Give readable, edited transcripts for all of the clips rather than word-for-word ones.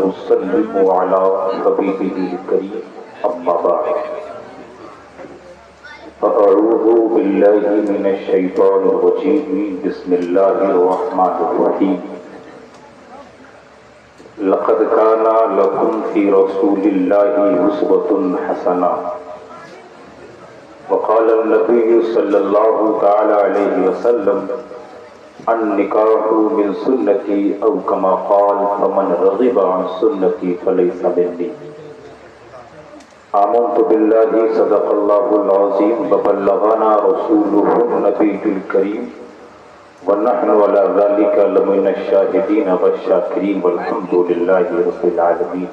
وسلموا على حبيبه الكريم أما بعد فأعوذ بالله من الشيطان الرجيم بسم الله الرحمن الرحيم لقد كان لكم في رسول الله أسوة حسنة وقال النبي صلى الله تعالى عليه وسلم النکاح من سنتی او کما قال فمن رغب عن سنتی فلیس منی آمنت باللہ صدق اللہ العظیم وبلغنا رسوله النبی الکریم ونحن على ذلك لمن الشاہدین والشاکرین والحمد للہ رب العالمین۔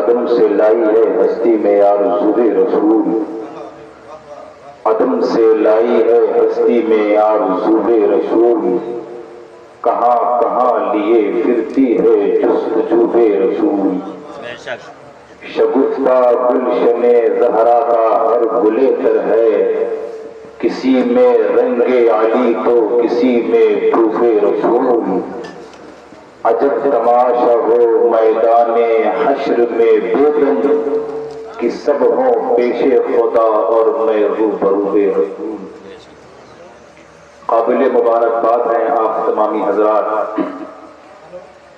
عدم سے لائی ہے ہستی میں آرزو رسول، عدم سے لائی ہے ہستی میں آرزو رسول، کہاں کہاں لیے پھرتی ہے جستجو رسول۔ شگفتہ گلشن زہرا کا ہر گلے تر ہے، کسی میں رنگ علی تو کسی میں پروف رسول۔ عجب تماشا ہو میدان حشر میں بے دم، کہ سب ہوں پیش خدا اور میں روبرو رسول۔ قابل مبارکباد ہیں آپ تمامی حضرات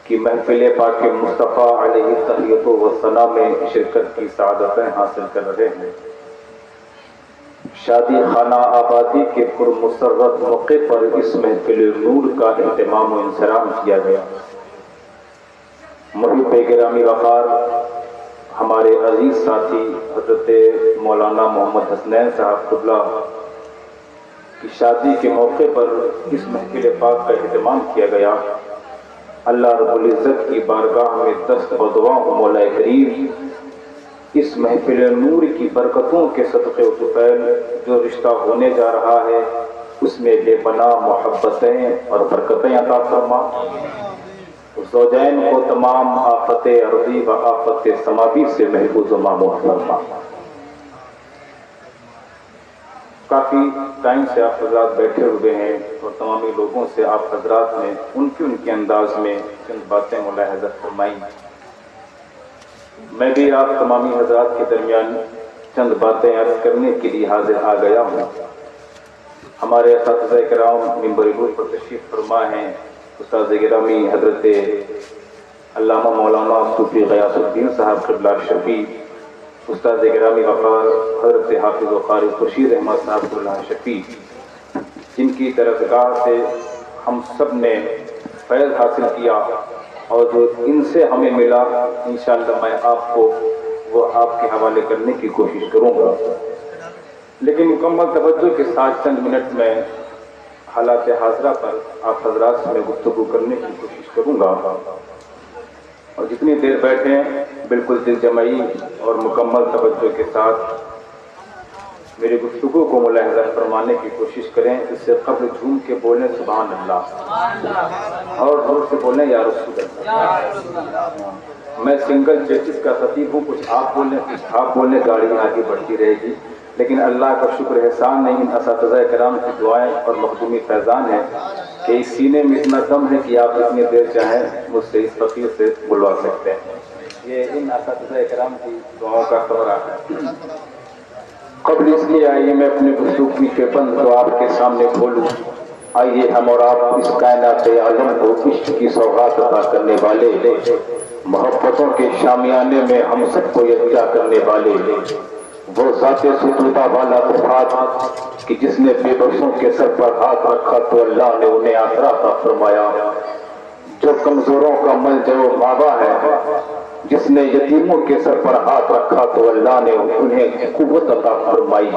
کی محفل پاک مصطفیٰ علیہ تحیت و ثنا میں شرکت کی سعادتیں حاصل کر رہے ہیں۔ شادی خانہ آبادی کے پرمسرت موقع پر اس محفل نور کا اہتمام و انصرام کیا گیا۔ محب گرامی وقار ہمارے عزیز ساتھی حضرت مولانا محمد حسنین صاحب قبلہ کی شادی کے موقع پر اس محفل پاک کا اہتمام کیا گیا۔ اللہ رب العزت کی بارگاہ میں دست بدعا ہوں مولا کریم، اس محفل نور کی برکتوں کے صدقے و طفیل جو رشتہ ہونے جا رہا ہے اس میں بے پناہ محبتیں اور برکتیں عطا فرما، زوجین کو تمام آفت ارضی و آفت سماوی سے محفوظ و مامون فرما۔ کافی ٹائم سے آپ حضرات بیٹھے ہوئے ہیں اور تمامی لوگوں سے آپ حضرات نے ان کے انداز میں چند باتیں ملاحظہ فرمائی۔ میں بھی آپ تمامی حضرات کے درمیان چند باتیں عرض کرنے کے لیے حاضر آ گیا ہوں۔ ہمارے اساتذہ کرام منبر نور پر تشریف فرما ہیں، استاد گرامی حضرت علامہ مولانا صوفی غیاث الدین صاحب قبلہ شفیع، استاد گرامی وقار حضرت حافظ و قاری خورشید احمد صاحب قبلہ شفیع، جن کی درسگاہ سے ہم سب نے فیض حاصل کیا اور جو ان سے ہمیں ملا انشاءاللہ میں آپ کو وہ آپ کے حوالے کرنے کی کوشش کروں گا، لیکن مکمل توجہ کے ساتھ چند منٹ میں حالات حاضرہ پر آپ حضرات سے میں گفتگو کرنے کی کوشش کروں گا، اور جتنی دیر بیٹھیں بالکل دل جمعی اور مکمل توجہ کے ساتھ میری گفتگو کو ملاحظہ فرمانے کی کوشش کریں۔ اس سے قبل جھوم کے بولیں سبحان اللہ، اور زور سے بولیں یا رسول اللہ۔ میں سنگل چیچز کا خطیب ہوں، کچھ آپ بولیں گاڑی آگے بڑھتی رہے گی، لیکن اللہ کا شکر احسان نہیں، ان اساتذہ کرام کی دعائیں اور مخدومی فیضان ہے کہ اس سینے میں اتنا دم ہے کہ آپ اتنی دیر چاہیں مجھ سے اس فقیر سے بلوا سکتے ہیں۔ یہ ان اساتذہ کرام کی دعاؤں کا ثمرہ ہے۔ قبل اس لیے آئیے میں اپنے گفتگو کے بند تو آپ کے سامنے کھولوں۔ آئیے ہم اور آپ اس کائنات عالم کو عشق کی سوغات عطا کرنے والے، محبتوں کے شامیانے میں ہم سب کو یکجا کرنے والے وہ ذات ستودہ والا صفات کہ جس نے بے بسوں کے سر پر ہاتھ رکھا تو اللہ نے انہیں آسرا عطا فرمایا، جو کمزوروں کا ملجأ و ماوا ہے، جس نے یتیموں کے سر پر ہاتھ رکھا تو اللہ نے انہیں قوت عطا فرمائی۔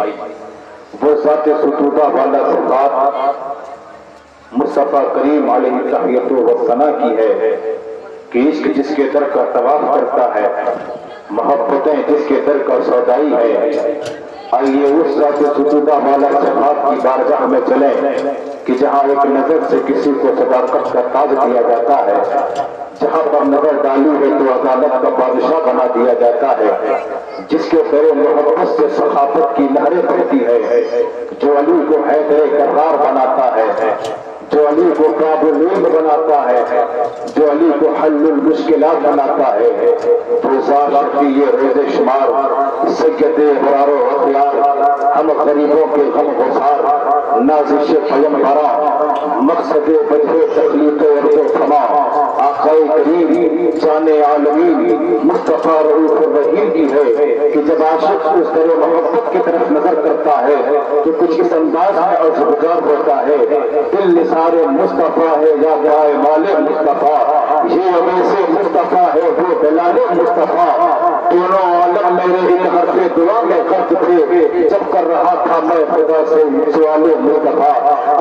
وہ ذات ستودہ والا صفات مصطفیٰ کریم علیہ تحیت و ثنا کی ہے کہ عشق جس کے در کا طواف کرتا ہے، محبتیں جس کے در کا سودائی ہے۔ آئیے اس ذات ستودہ والا صفات کی بارگاہ میں چلیں کہ جہاں ایک نظر سے کسی کو صداقت کا تاج دیا جاتا ہے، جہاں پر نظر ڈالی ہے تو عدالت کا بادشاہ بنا دیا جاتا ہے، جس کے در محبت سے صحافت کی لہریں بہتی ہے، جو علی کو حیدر کرار بناتا ہے، جو علی کو قابل بناتا ہے، جو علی کو حل المشکلات بناتا ہے. فضال کی یہ روز شمار سید ابرار و اخیار، ہم غریبوں کے غم گسار، نازش پیمبرا مقصد بدر تخلیق ارض و سما، آقا کریم جان عالمین مصطفیٰ رؤوف الرحیم کی ہے کہ جب عاشق اس در محبت کی طرف نظر کرتا ہے تو کچھ اس انداز میں عرضگزار ہوتا ہے، دل نثار مصطفیٰ ہے یا جائے مال مصطفیٰ، یہ ویسے مصطفیٰ ہے وہ بلال مصطفیٰ، دونوں عالم میرے ان حرف دعا میں خرچ تھے جب کر رہا تھا میں خدا سے سوال مصطفیٰ.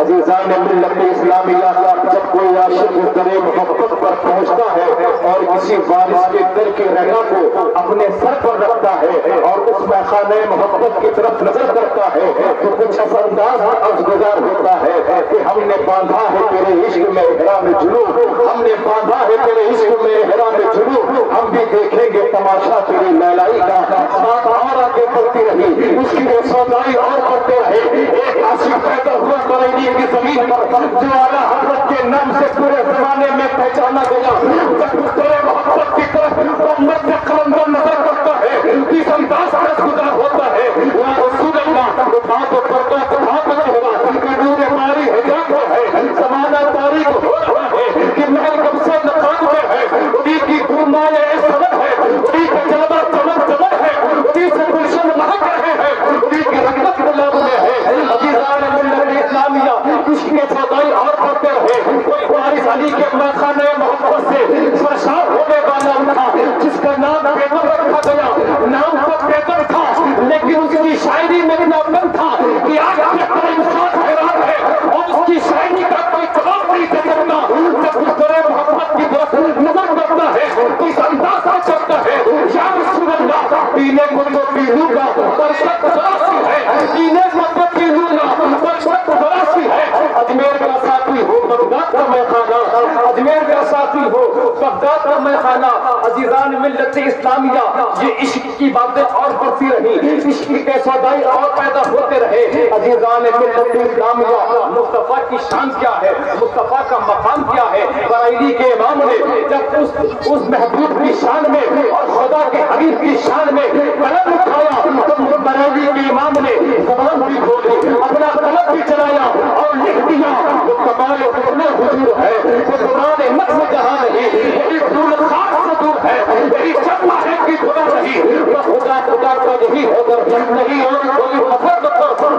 عزیزان ملت اسلامیہ، جب کوئی عاشق اس در محبت پر پہنچتا ہے اور کسی وارث کے در کی رہنا کو اپنے سر پر رکھتا ہے اور اس میخانہ محبت کی طرف نظر کرتا ہے تو کچھ اس انداز میں عرضگزار ہوتا ہے کہ ہم نے باندھا ہے تیرے عشق میں احرام جلو، ہم نے باندھا ہے تیرے عشق میں احرام جلو، ہم بھی دیکھیں گے تماشا تیری لیلائی کا. ساتھ اور آگے بڑھتی رہی اس کی وہ سودائی اور بڑھتے رہے. ایک عاشق پیدا ہوا بریلی کی زمین پر جو اعلیٰ حضرت کے نام سے پورے زمانے میں پہچانا گیا. جب اس طرح محبت کی طرف امت سے قلندر نظر کرتا ہے اس انداز میں گزار ہوتا ہے. یا رسول اللہ اٹھا تو پردہ اٹھا تو چہرہ کہ نور ماری حجاب ہے، زمانہ تاریخ ہو رہا ہے کہ محل کب سے نقاب میں ہے، انہی کی گرمائے سبق ہے، انہی کا جلوہ چمک چمک ہے، انہی سے گلشن مہک رہے ہیں، انہی کی رنگت گلاب میں ہے. عزیزان ملت اسلامیہ، عشق کے سودائی اور بڑھتے رہے. کوئی وارث علی کے میخانہ محبت سے سرشار ہونے والا تھا جس کا نام پیغمبر رکھا گیا. نام تو پیغمبر تھا لیکن اس کی شاعری میں نام تھا کہ آج ہر انسان حیران ہے اور اس کی شاعری کا کوئی جواب نہیں دے سکتا. جب اس طرح محبت کی طرف نظر کرتا ہے تو اس انداز سے چلتا ہے. یا رسول اللہ پینے کو جو پی لوں گا پر شک ذراسی ہے، پینے کو جو پی لوں گا پر شک ذراسی ہے. اجمیر کا ساتھی ہو بغداد کا میخانہ، اجمیر کا ساتھی ہو بغداد کا میخانہ. عزیزان ملت اسلامیہ، یہ عشق کی باتیں اور بڑھتی رہی، عشق کے سودائی اور پیدا ہوتے رہے. عزیزان ملت اسلامیہ، مصطفیٰ کی شان کیا ہے، مصطفیٰ کا مقام کیا ہے. بریلی کے امام نے جب اس محبوب کی شان میں اور خدا کے حبیب کی شان میں قلم اٹھایا تو بریلی کے امام نے زبان بھی کھولی، اپنا قلم بھی چلایا اور لکھ دیا وہ کمال اتنے حضور ہے وہ دوران مقصد جہاں نہیں، یہی دور خاص سے دور ہے، یہی شمع ہے کہ خدا نہیں. وہ خدا خدا کا یہی ہے نہیں اور کوئی مفرد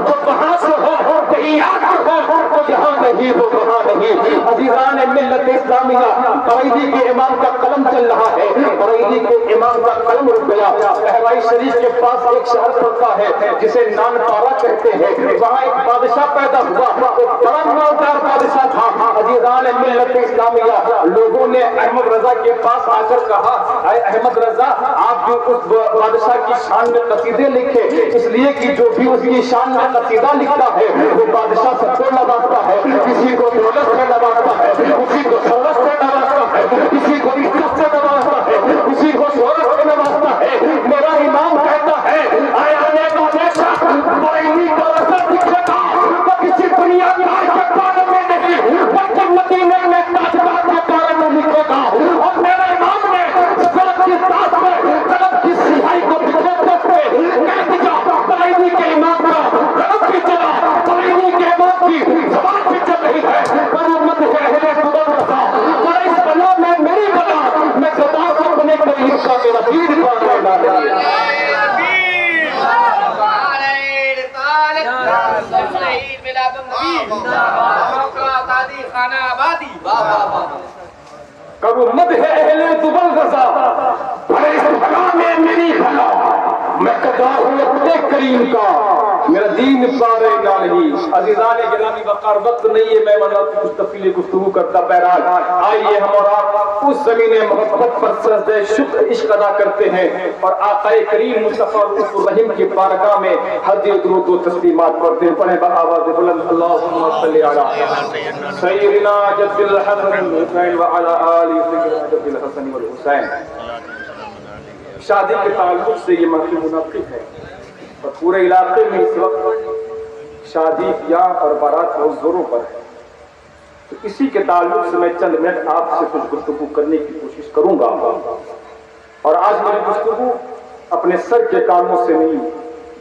جو وہاں سے ہو کہیں آگے ہو تو جہاں نہیں وہ وہاں نہیں. عزیزان ملت اسلامیہ، بریلی کے امام کا قلم چل رہا ہے، بریلی کے امام کا قلم رک گیا. بہوائی شریف کے پاس ایک شہر پڑتا ہے جسے نان پارا کہتے ہیں. وہاں ایک بادشاہ پیدا ہوا، ایک بڑا مالدار بادشاہ تھا. عزیزان ملت اسلامیہ، لوگوں نے احمد رضا کے پاس آ کر کہا اے احمد رضا، آپ جو اس بادشاہ کی شان میں قصیدے لکھے، اس لیے کہ جو بھی اس کی شان میں قصیدہ لکھتا ہے وہ بادشاہ سب کو نوازتا ہے، کسی کو دولت سے نوازتا ہے، کسی کو شہرت سے نوازتا ہے، کسی کو عزت سے نوازتا ہے، کسی کو شہرت سے نوازتا ہے. میرا امام کہتا ہے اے آنے والے شخص، بریلی کا اثر دکھے گا تو کسی دنیا تاج کے بارے میں نہیں بلکہ مدینے میں تاجدار کے بارے میں لکھے گا. اور میرے امام نے قلم کی ساتھ میں قلم کی سیاہی کو بکھیرتے ہوئے کہہ دیا بریلی کے امام کا قلم بھی چلا، بریلی کے امام کی زبان بھی چل رہی ہے. پر امت ہے اہل خدا رضا، پر اس بلا میں میری بلا، میں خدا کو اپنے قریب کا میرا دین پانے لانا ہے. کب امت ہے اہل دبل رضا، پر اس بلا میں میری بلا، میں قضا ہوں اپنے کریم کا، میرا دین پارے نہ نہیں. عزیزان گرامی وقار وقت نہیں ہے میں مطلب تفصیلی گفتگو کرتا. بہرحال آئیے ہم اور آپ اس زمین محبت پر سجدہ شکر عشق ادا کرتے ہیں اور آقا کریم مصطفیٰ الرحیم کی بارگاہ میں حج درود و تسلیمات پڑھتے ہیں. پڑھیں بآواز بلند اللہم صلی علی سیدنا جد الحسن والحسین وعلی آل سیدنا جد الحسن والحسین. شادی کے تعلق سے یہ محفل منعقد ہے اور پورے علاقے میں اس وقت شادی بیاہ اور بارات بہت زوروں پر ہے. تو اسی کے تعلق سے میں چند منٹ آپ سے کچھ گفتگو کرنے کی کوشش کروں گا. اور آج میری گفتگو اپنے سر کے کاموں سے نہیں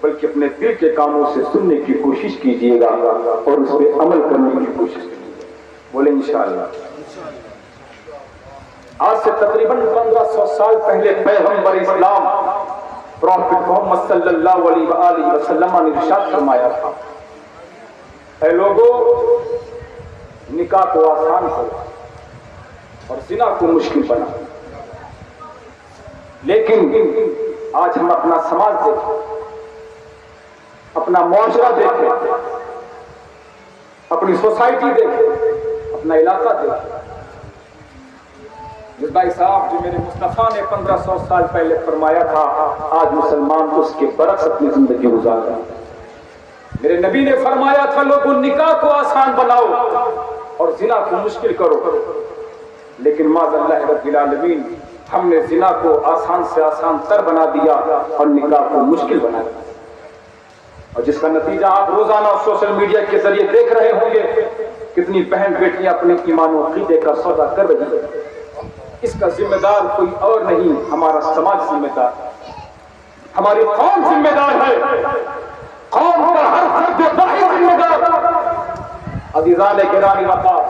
بلکہ اپنے دل کے کاموں سے سننے کی کوشش کیجیے گا اور اس پہ عمل کرنے کی کوشش کیجیے گا. بولیں انشاءاللہ. آج سے تقریباً 1500 سال پہلے پیغمبر اسلام پروفیٹ محمد صلی اللہ علیہ وآلہ وسلم نے ارشاد فرمایا تھا، اے لوگوں، نکاح کو آسان کرو اور زنا کو مشکل بناؤ. لیکن آج ہم اپنا سماج دیکھیں، اپنا معاشرہ دیکھیں، اپنی سوسائٹی دیکھیں، اپنا علاقہ دیکھیں. جس بھائی صاحب جو میرے مصطفیٰ نے 1500 سال پہلے فرمایا تھا، آج مسلمان اس کے برعکس اپنی زندگی گزار رہے ہیں. میرے نبی نے فرمایا تھا، لوگوں نکاح کو آسان بناؤ اور زنا کو مشکل کرو. لیکن معاذ اللہ رب العالمین، ہم نے زنا کو آسان سے آسان تر بنا دیا اور نکاح کو مشکل بنا دیا. اور جس کا نتیجہ آپ روزانہ سوشل میڈیا کے ذریعے دیکھ رہے ہوں گے، کتنی بہن بیٹیاں اپنے ایمان و عقیدے کا سودا کر رہی ہیں. اس کا ذمہ دار کوئی اور نہیں، ہمارا سماج ذمہ دار، ہماری قوم ذمہ دار ہے. قوم کا ہر فرد ذمہ دار. عزیزان گرامی وقار،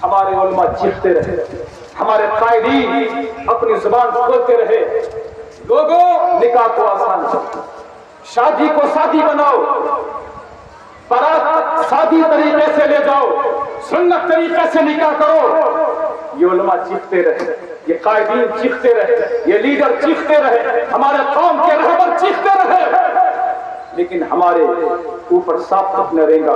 ہمارے علماء چیختے رہے، ہمارے قائدین اپنی زبان کھولتے رہے، لوگوں نکاح کو آسان کرو، شادی کو سادی بناؤ، بارات سادی طریقے سے لے جاؤ، سنت طریقے سے نکاح کرو. یہ علماء چیختے رہے، یہ قائدین چیختے رہے، یہ لیڈر چیختے رہے، ہمارے قوم کے رہبر چیختے رہے. لیکن ہمارے اوپر صاف تک نہ رینگا،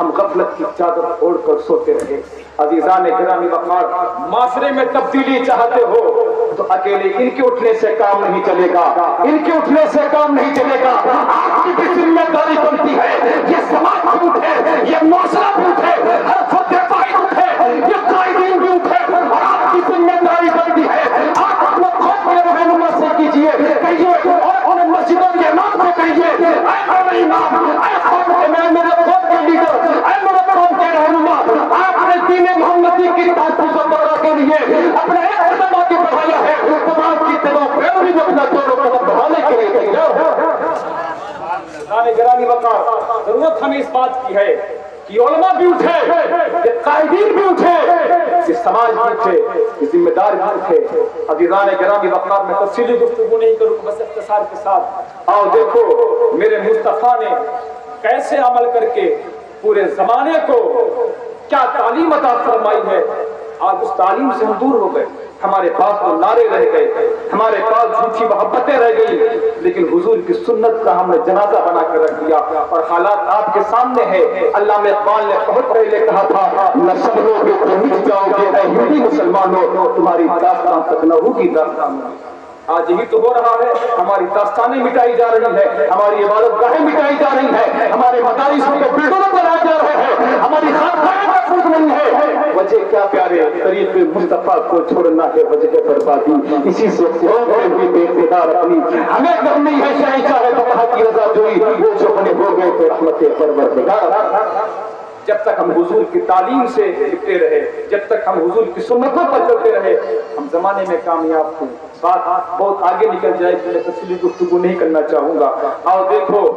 ہم غفلت کی چادر اوڑھ کر سوتے رہے. عزیزان گرامی وقار، معاشرے میں تبدیلی چاہتے ہو تو اکیلے ان کے اٹھنے سے کام نہیں چلے گا، ان کے اٹھنے سے کام نہیں چلے گا. آپ کی بھی ذمہ داری بنتی ہے، یہ سماج بھی اٹھے، یہ معاشرہ بھی اٹھے، ہر فرد فاعل اٹھے، یہ قائدین بھی اٹھے. اور آپ کی ذمہ داری بنتی ہے، آپ اپنے قوم کے رہنما سے کیجیے، کہیے اور انہیں مسجدوں کے امام سے کہیے، اے میرے امام، اے قوم کے میرے قوم کے لیڈر، اے میرے قوم کے رہنما، آپ نے دین محمدی کی تحفظ و بقا کے لیے اپنے ایک قدم آگے بڑھایا ہے، تمام کی تمام پیروی میں اپنا دونوں قدم بڑھانے کے لیے تیار ہو. گرامی وقار، ضرورت ہمیں اس بات کی ہے کہ علماء بھی اٹھے، کہ قائدین بھی اٹھے، کہ سماج بھی اٹھے، کہ ذمہ دار بھی اٹھے. عزیزان گرامی وقار، میں تفصیلی گفتگو نہیں کروں، بس اختصار کے ساتھ آؤ دیکھو میرے مصطفیٰ نے کیسے عمل کر کے پورے زمانے کو کیا تعلیم عطا فرمائی ہے. آج اس تعلیم سے ہم دور ہو گئے، ہمارے پاس تو نعرے رہ گئے، ہمارے پاس جھوٹی محبتیں رہ گئی، لیکن حضور کی سنت کا ہم نے جنازہ بنا کر رکھ دیا. اور حالات آپ کے سامنے ہے. علامہ اقبال نے بہت پہلے کہا تھا، نہ سمجھو گے تو مٹ جاؤ گے اے ہندی مسلمانوں، تمہاری داستان تک نہ ہوگی داستان. آج یہی تو ہو رہا ہے، ہماری داستانیں مٹائی جا رہی ہے، ہماری عبادت گاہیں مٹائی جا رہی ہے، ہمارے مدارسوں کو بلڈروں بنائے جا رہے ہیں، ہماری خانقاہیں محفوظ نہیں ہے. وجہ کیا پیارے، طریق مصطفیٰ کو چھوڑنا ہے وجہ بربادی. اسی سے ہوئی بے اقتدار اپنی ہمیں کرنی ہے شہنشاہ ہے بقا کی رضا جوئی، وہ جو بنے ہو گئے تو رحمت پروردگار. جب تک ہم حضور کی تعلیم سے لپٹے رہے، جب تک ہم حضور کی سنتوں پر چلتے رہے، ہم زمانے میں کامیاب تھے. بات بہت آگے نکل جائے، میں تفصیلی گفتگو نہیں کرنا چاہوں گا. آؤ دیکھو